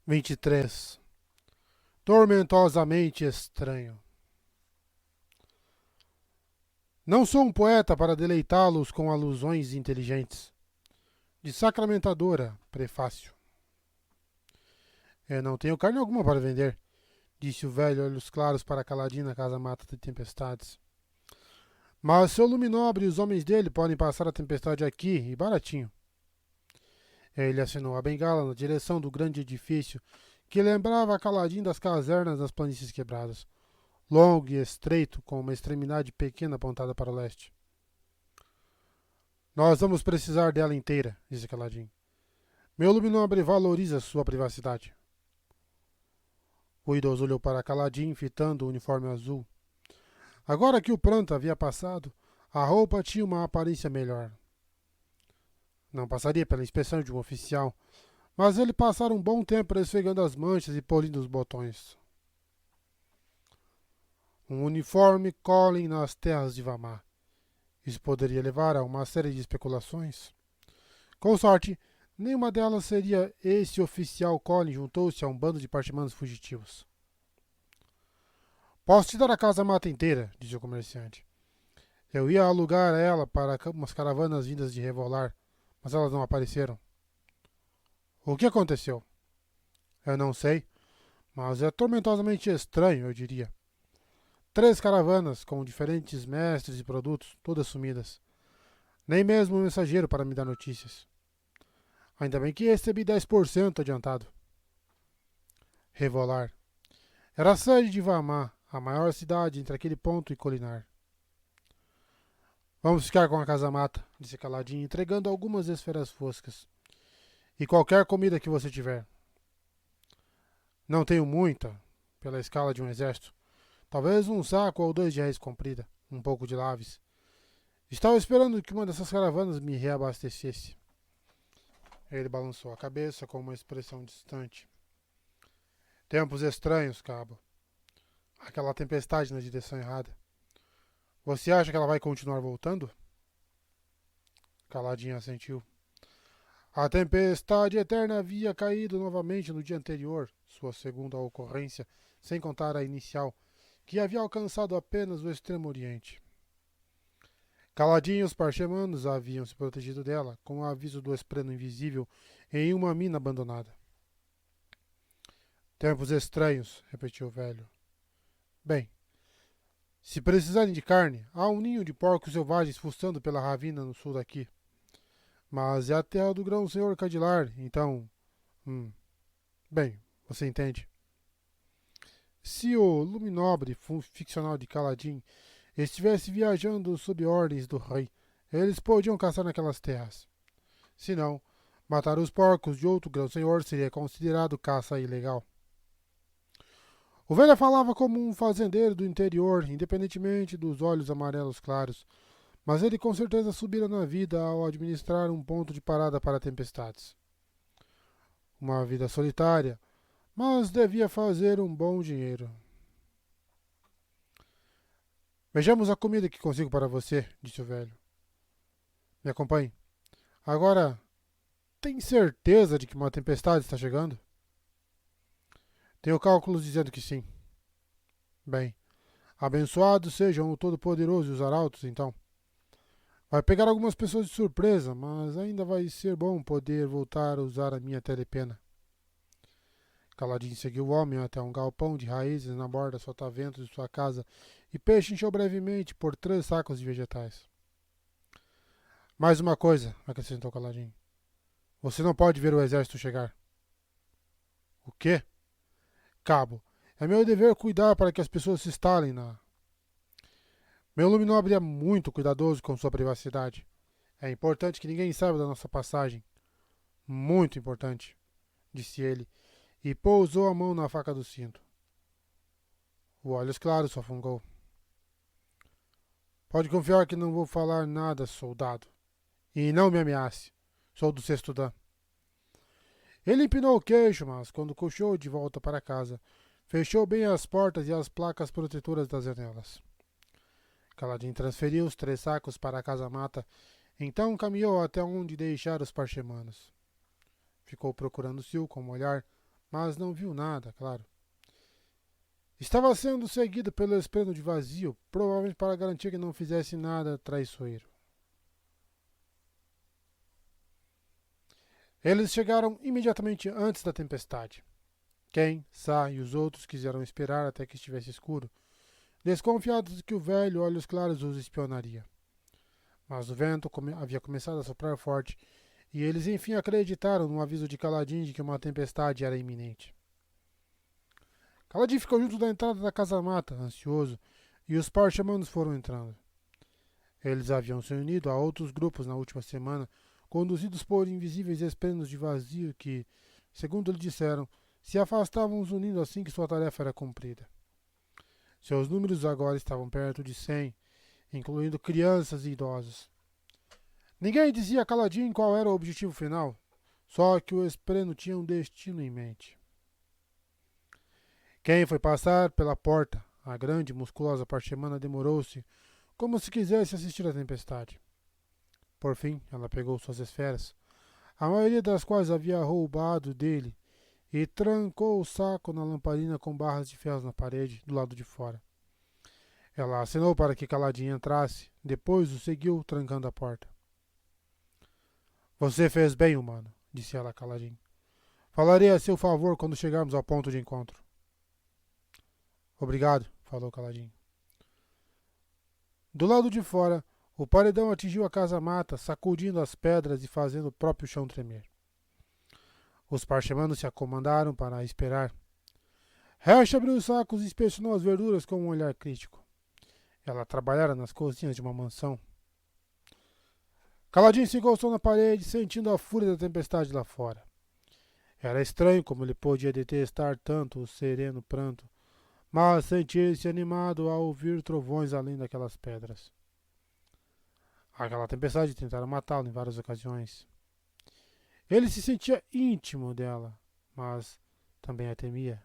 23. Tormentosamente estranho. Não sou um poeta para deleitá-los com alusões inteligentes. De Sacramentadora, prefácio. Eu não tenho carne alguma para vender, disse o velho, olhos claros para Caladinho na casa-mata de tempestades. Mas seu luminobre e os homens dele podem passar a tempestade aqui, e baratinho. Ele assinou a bengala na direção do grande edifício, que lembrava Caladinho das casernas das planícies quebradas, longo e estreito, com uma extremidade pequena apontada para o leste. Nós vamos precisar dela inteira, disse Caladinho. Meu luminobre valoriza sua privacidade. O idoso olhou para Caladinho, fitando o uniforme azul. Agora que o pranto havia passado, a roupa tinha uma aparência melhor. Não passaria pela inspeção de um oficial, mas ele passara um bom tempo esfregando as manchas e polindo os botões. Um uniforme Colin nas terras de Vamar. Isso poderia levar a uma série de especulações. Com sorte, nenhuma delas seria esse oficial Colin juntou-se a um bando de partimanos fugitivos. Posso te dar a casa-mata inteira, disse o comerciante. Eu ia alugar ela para umas caravanas vindas de Revolar, mas elas não apareceram. O que aconteceu? Eu não sei, mas é tormentosamente estranho, eu diria. 3 caravanas com diferentes mestres e produtos, todas sumidas. Nem mesmo um mensageiro para me dar notícias. Ainda bem que recebi 10% adiantado. Revolar. Era a sede de Vamar, a maior cidade entre aquele ponto e Colinar. Vamos ficar com a casa-mata, disse Caladinho, entregando algumas esferas foscas. E qualquer comida que você tiver. Não tenho muita, pela escala de um exército. Talvez um saco ou 2 de raiz comprida, um pouco de laves. Estava esperando que uma dessas caravanas me reabastecesse. Ele balançou a cabeça com uma expressão distante. Tempos estranhos, cabo. Aquela tempestade na direção errada. Você acha que ela vai continuar voltando? Caladinho assentiu. A tempestade eterna havia caído novamente no dia anterior, sua segunda ocorrência, sem contar a inicial, que havia alcançado apenas o extremo oriente. Caladinho e os parchemanos haviam se protegido dela, com o aviso do espreno invisível em uma mina abandonada. Tempos estranhos, repetiu o velho. Bem, se precisarem de carne, há um ninho de porcos selvagens fuçando pela ravina no sul daqui. Mas é a terra do grão-senhor Cadilar, então... Bem, você entende. Se o luminobre ficcional de Caladim estivesse viajando sob ordens do rei, eles podiam caçar naquelas terras. Se não, matar os porcos de outro grão-senhor seria considerado caça ilegal. O velho falava como um fazendeiro do interior, independentemente dos olhos amarelos claros, mas ele com certeza subira na vida ao administrar um ponto de parada para tempestades. Uma vida solitária, mas devia fazer um bom dinheiro. Vejamos a comida que consigo para você, disse o velho. Me acompanhe. Agora, tem certeza de que uma tempestade está chegando? Tenho cálculos dizendo que sim. Bem, abençoados sejam o Todo-Poderoso e os Arautos, então. Vai pegar algumas pessoas de surpresa, mas ainda vai ser bom poder voltar a usar a minha telepena. Caladinho seguiu o homem até um galpão de raízes na borda sotavento de sua casa e pechinchou brevemente por 3 sacos de vegetais. Mais uma coisa, acrescentou Caladinho. Você não pode ver o exército chegar. O quê? Cabo, é meu dever cuidar para que as pessoas se instalem na... Meu luminobre é muito cuidadoso com sua privacidade. É importante que ninguém saiba da nossa passagem. Muito importante, disse ele, e pousou a mão na faca do cinto. O olhos claros sofungou. Pode confiar que não vou falar nada, soldado. E não me ameace. Sou do sexto dan. Ele empinou o queixo, mas quando cochou de volta para casa, fechou bem as portas e as placas protetoras das janelas. Caladinho transferiu os 3 sacos para a casa-mata, então caminhou até onde deixara os parchemanos. Ficou procurando Sil com um olhar, mas não viu nada, claro. Estava sendo seguido pelo esplêndido de vazio, provavelmente para garantir que não fizesse nada traiçoeiro. Eles chegaram imediatamente antes da tempestade. Ken, Sa e os outros quiseram esperar até que estivesse escuro, desconfiados de que o velho Olhos Claros os espionaria. Mas o vento havia começado a soprar forte e eles enfim acreditaram no aviso de Kaladin de que uma tempestade era iminente. Kaladin ficou junto da entrada da casa-mata, ansioso, e os parchamanos foram entrando. Eles haviam se unido a outros grupos na última semana, conduzidos por invisíveis esplêndidos de vazio que, segundo lhe disseram, se afastavam os unindo assim que sua tarefa era cumprida. Seus números agora estavam perto de 100, incluindo crianças e idosos. Ninguém dizia a Kaladin qual era o objetivo final, só que o esplêndido tinha um destino em mente. Quem foi passar pela porta, a grande, musculosa parchemana demorou-se, como se quisesse assistir à tempestade. Por fim, ela pegou suas esferas, a maioria das quais havia roubado dele, e trancou o saco na lamparina com barras de ferro na parede, do lado de fora. Ela acenou para que Kaladin entrasse, depois o seguiu, trancando a porta. Você fez bem, humano, disse ela a Kaladin. Falarei a seu favor quando chegarmos ao ponto de encontro. Obrigado, falou Kaladin. Do lado de fora, o paredão atingiu a casa-mata, sacudindo as pedras e fazendo o próprio chão tremer. Os parchemanos se acomodaram para esperar. Hash abriu os sacos e inspecionou as verduras com um olhar crítico. Ela trabalhara nas cozinhas de uma mansão. Kaladin se encostou na parede, sentindo a fúria da tempestade lá fora. Era estranho como ele podia detestar tanto o sereno pranto, mas sentia-se animado ao ouvir trovões além daquelas pedras. Aquela tempestade tentara matá-lo em várias ocasiões. Ele se sentia íntimo dela, mas também a temia.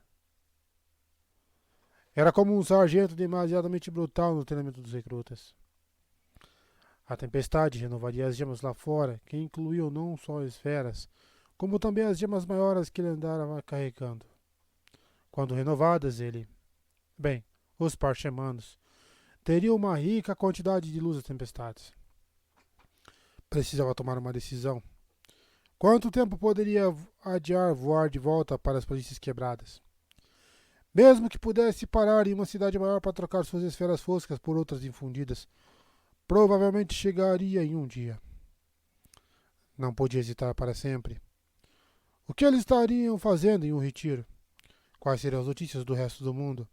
Era como um sargento demasiadamente brutal no treinamento dos recrutas. A tempestade renovaria as gemas lá fora, que incluíam não só esferas, como também as gemas maiores que ele andava carregando. Quando renovadas, os parchemanos, teriam uma rica quantidade de luz das tempestades. Precisava tomar uma decisão. Quanto tempo poderia adiar voar de volta para as planícies quebradas? Mesmo que pudesse parar em uma cidade maior para trocar suas esferas foscas por outras infundidas, provavelmente chegaria em um dia. Não podia hesitar para sempre. O que eles estariam fazendo em um retiro? Quais seriam as notícias do resto do mundo?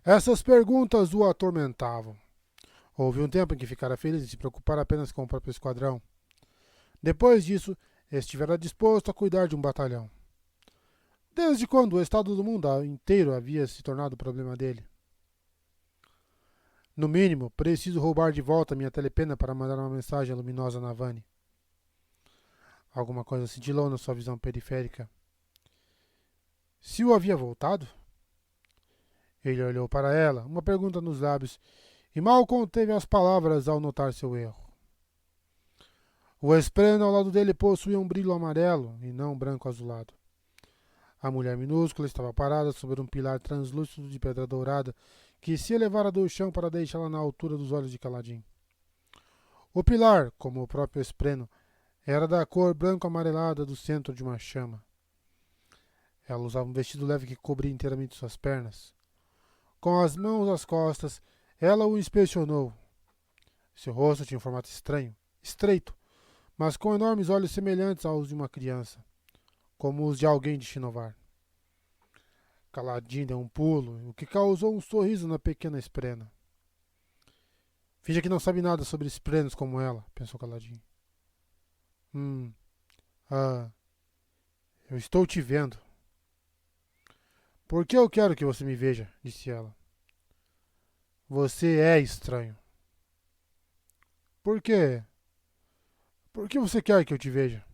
Essas perguntas o atormentavam. Houve um tempo em que ficara feliz em se preocupar apenas com o próprio esquadrão. Depois disso, estivera disposto a cuidar de um batalhão. Desde quando o estado do mundo inteiro havia se tornado o problema dele? No mínimo, preciso roubar de volta minha telepena para mandar uma mensagem luminosa na Vani. Alguma coisa cintilou na sua visão periférica. Se o havia voltado? Ele olhou para ela, uma pergunta nos lábios, e mal conteve as palavras ao notar seu erro. O esplêndido ao lado dele possuía um brilho amarelo e não branco azulado. A mulher minúscula estava parada sobre um pilar translúcido de pedra dourada que se elevara do chão para deixá-la na altura dos olhos de Kaladin. O pilar, como o próprio esplêndido, era da cor branco-amarelada do centro de uma chama. Ela usava um vestido leve que cobria inteiramente suas pernas. Com as mãos às costas, ela o inspecionou. Seu rosto tinha um formato estranho, estreito, mas com enormes olhos semelhantes aos de uma criança, como os de alguém de Shinovar. Kaladin deu um pulo, o que causou um sorriso na pequena esprena. Finja que não sabe nada sobre esprenos como ela, pensou Kaladin. Eu estou te vendo. Por que eu quero que você me veja? Disse ela. Você é estranho. Por quê? Por que você quer que eu te veja?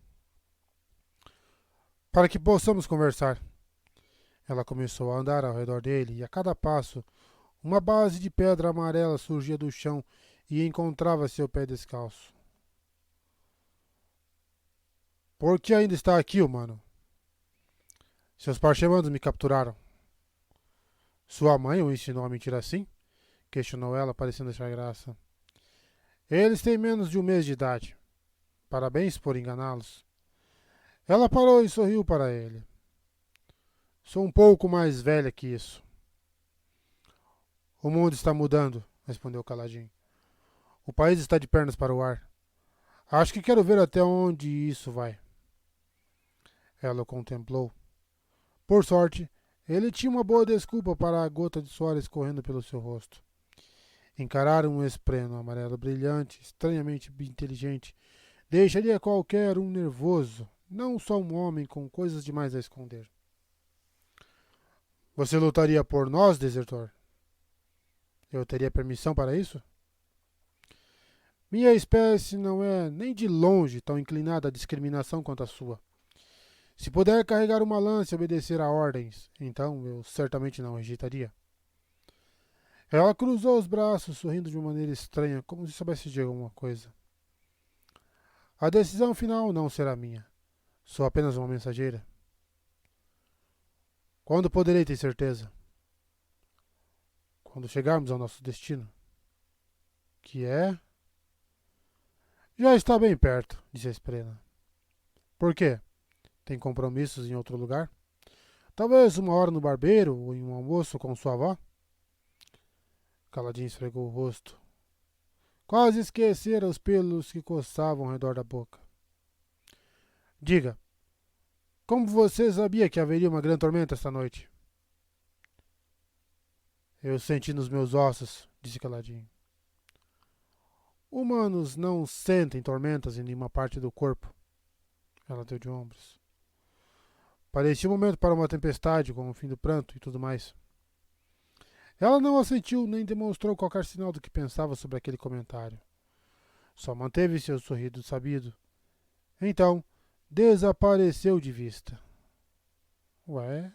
Para que possamos conversar. Ela começou a andar ao redor dele e a cada passo uma base de pedra amarela surgia do chão e encontrava seu pé descalço. Por que ainda está aqui, humano? Seus parchemandos me capturaram. Sua mãe o ensinou a mentir assim? Questionou ela, parecendo achar graça. Eles têm menos de um mês de idade. Parabéns por enganá-los. Ela parou e sorriu para ele. Sou um pouco mais velha que isso. O mundo está mudando, respondeu caladinho. O país está de pernas para o ar. Acho que quero ver até onde isso vai. Ela o contemplou. Por sorte, ele tinha uma boa desculpa para a gota de suor escorrendo pelo seu rosto. Encarar um espreno amarelo brilhante, estranhamente inteligente, deixaria qualquer um nervoso, não só um homem com coisas demais a esconder. Você lutaria por nós, desertor? Eu teria permissão para isso? Minha espécie não é nem de longe tão inclinada à discriminação quanto a sua. Se puder carregar uma lança e obedecer a ordens, então eu certamente não rejeitaria. Ela cruzou os braços, sorrindo de uma maneira estranha, como se soubesse de alguma coisa. A decisão final não será minha. Sou apenas uma mensageira. Quando poderei ter certeza? Quando chegarmos ao nosso destino. Que é? Já está bem perto, disse a Esprena. Por quê? Tem compromissos em outro lugar? Talvez uma hora no barbeiro ou em um almoço com sua avó? Caladinho esfregou o rosto. Quase esquecera os pelos que coçavam ao redor da boca. Diga, como você sabia que haveria uma grande tormenta esta noite? Eu senti nos meus ossos, disse caladinho. Humanos não sentem tormentas em nenhuma parte do corpo. Ela deu de ombros. Parecia um momento para uma tempestade, com o fim do pranto e tudo mais. Ela não assentiu nem demonstrou qualquer sinal do que pensava sobre aquele comentário. Só manteve seu sorriso sabido. Então, desapareceu de vista. Ué?